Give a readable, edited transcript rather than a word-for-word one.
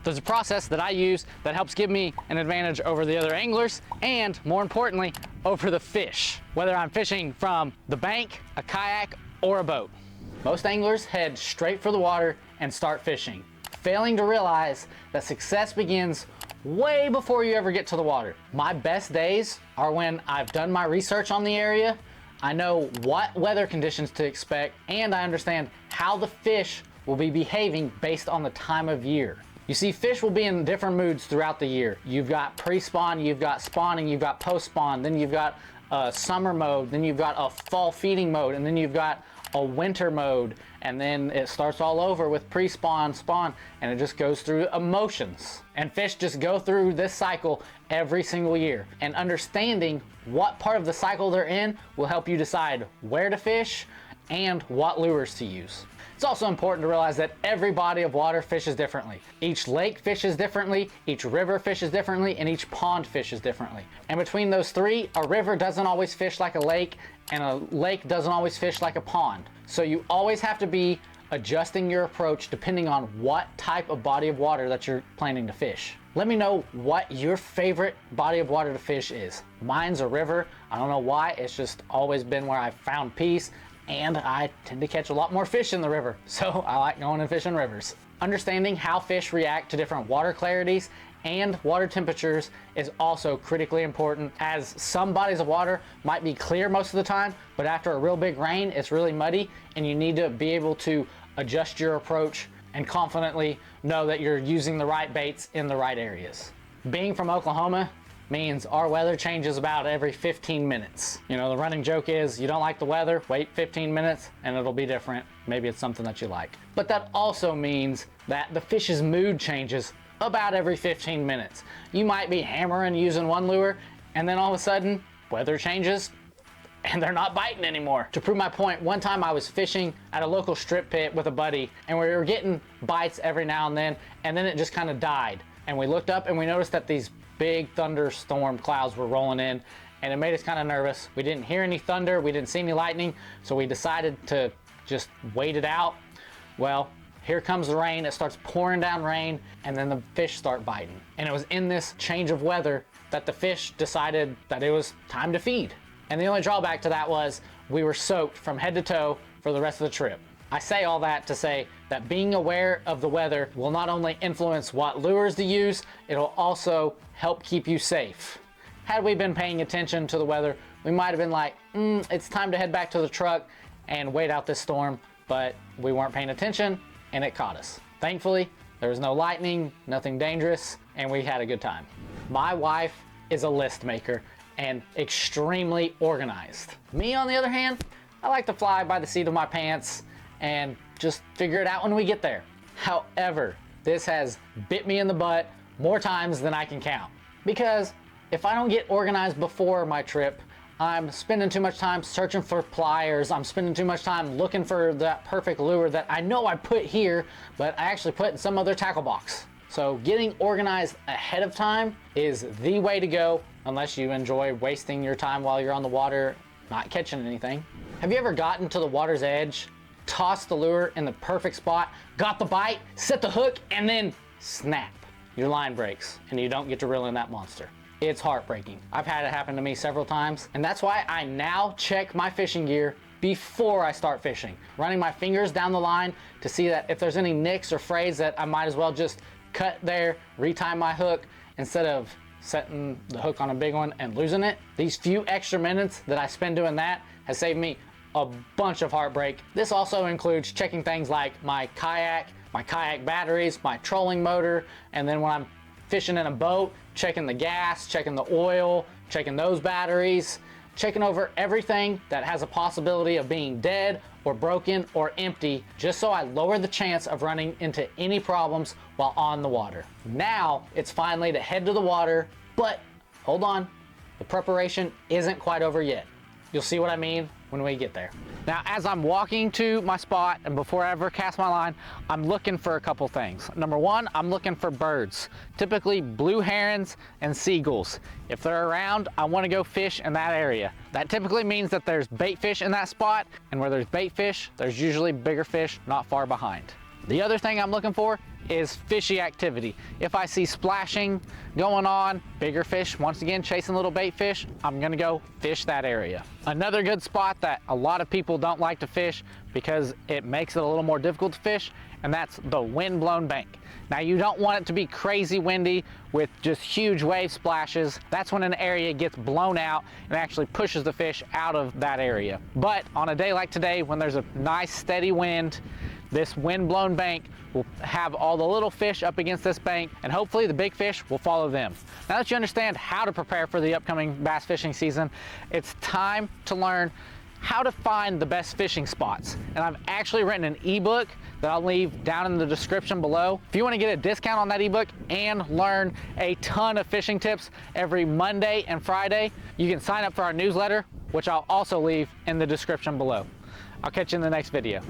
There's a process that I use that helps give me an advantage over the other anglers and, more importantly, over the fish, whether I'm fishing from the bank, a kayak, or a boat. Most anglers head straight for the water and start fishing, failing to realize that success begins way before you ever get to the water. My best days are when I've done my research on the area, I know what weather conditions to expect, and I understand how the fish will be behaving based on the time of year. You see, fish will be in different moods throughout the year. You've got pre-spawn, you've got spawning, you've got post-spawn, then you've got a summer mode, then you've got a fall feeding mode, and then you've got a winter mode, and then it starts all over with pre-spawn, spawn, and it just goes through emotions. And fish just go through this cycle every single year. And understanding what part of the cycle they're in will help you decide where to fish and what lures to use. It's also important to realize that every body of water fishes differently. Each lake fishes differently, each river fishes differently, and each pond fishes differently. And between those three, a river doesn't always fish like a lake, and a lake doesn't always fish like a pond. So you always have to be adjusting your approach depending on what type of body of water that you're planning to fish. Let me know what your favorite body of water to fish is. Mine's a river. I don't know why, it's just always been where I've found peace, and I tend to catch a lot more fish in the river, so I like going and fishing rivers. Understanding how fish react to different water clarities and water temperatures is also critically important, as some bodies of water might be clear most of the time, but after a real big rain, it's really muddy, and you need to be able to adjust your approach and confidently know that you're using the right baits in the right areas. Being from Oklahoma means our weather changes about every 15 minutes. You know, the running joke is, you don't like the weather, wait 15 minutes and it'll be different. Maybe it's something that you like. But that also means that the fish's mood changes about every 15 minutes. You might be hammering using one lure, and then all of a sudden, weather changes and they're not biting anymore. To prove my point, one time I was fishing at a local strip pit with a buddy, and we were getting bites every now and then it just kind of died. And we looked up and we noticed that these big thunderstorm clouds were rolling in, and it made us kind of nervous. We didn't hear any thunder, we didn't see any lightning, so we decided to just wait it out. Well, here comes the rain, it starts pouring down rain, and then the fish start biting. And it was in this change of weather that the fish decided that it was time to feed. And the only drawback to that was we were soaked from head to toe for the rest of the trip. I say all that to say that being aware of the weather will not only influence what lures to use, it'll also help keep you safe. Had we been paying attention to the weather, we might have been like, it's time to head back to the truck and wait out this storm, but we weren't paying attention and it caught us. Thankfully, there was no lightning, nothing dangerous, and we had a good time. My wife is a list maker and extremely organized. Me, on the other hand, I like to fly by the seat of my pants and just figure it out when we get there. However, this has bit me in the butt more times than I can count, because if I don't get organized before my trip, I'm spending too much time searching for pliers, I'm spending too much time looking for that perfect lure that I know I put here, but I actually put in some other tackle box. So getting organized ahead of time is the way to go, unless you enjoy wasting your time while you're on the water not catching anything. Have you ever gotten to the water's edge, tossed the lure in the perfect spot, got the bite, set the hook, and then snap, your line breaks and you don't get to reel in that monster? It's heartbreaking. I've had it happen to me several times, and that's why I now check my fishing gear before I start fishing, running my fingers down the line to see that if there's any nicks or frays that I might as well just cut there, retie my hook, instead of setting the hook on a big one and losing it. These few extra minutes that I spend doing that has saved me a bunch of heartbreak. This also includes checking things like my kayak batteries, my trolling motor, and then when I'm fishing in a boat, checking the gas, checking the oil, checking those batteries, checking over everything that has a possibility of being dead or broken or empty, just so I lower the chance of running into any problems while on the water. Now it's finally to head to the water, but hold on, the preparation isn't quite over yet. You'll see what I mean when we get there. Now, as I'm walking to my spot and before I ever cast my line, I'm looking for a couple things. Number one, I'm looking for birds, typically blue herons and seagulls. If they're around, I want to go fish in that area. That typically means that there's bait fish in that spot, and where there's bait fish, there's usually bigger fish not far behind. The other thing I'm looking for is fishy activity. If I see splashing going on, bigger fish, once again chasing little bait fish, I'm gonna go fish that area. Another good spot that a lot of people don't like to fish because it makes it a little more difficult to fish, and that's the wind-blown bank. Now, you don't want it to be crazy windy with just huge wave splashes. That's when an area gets blown out and actually pushes the fish out of that area. But on a day like today, when there's a nice steady wind, this wind-blown bank will have all the little fish up against this bank, and hopefully the big fish will follow them. Now that you understand how to prepare for the upcoming bass fishing season, it's time to learn how to find the best fishing spots. And I've actually written an ebook that I'll leave down in the description below. If you want to get a discount on that ebook and learn a ton of fishing tips every Monday and Friday, you can sign up for our newsletter, which I'll also leave in the description below. I'll catch you in the next video.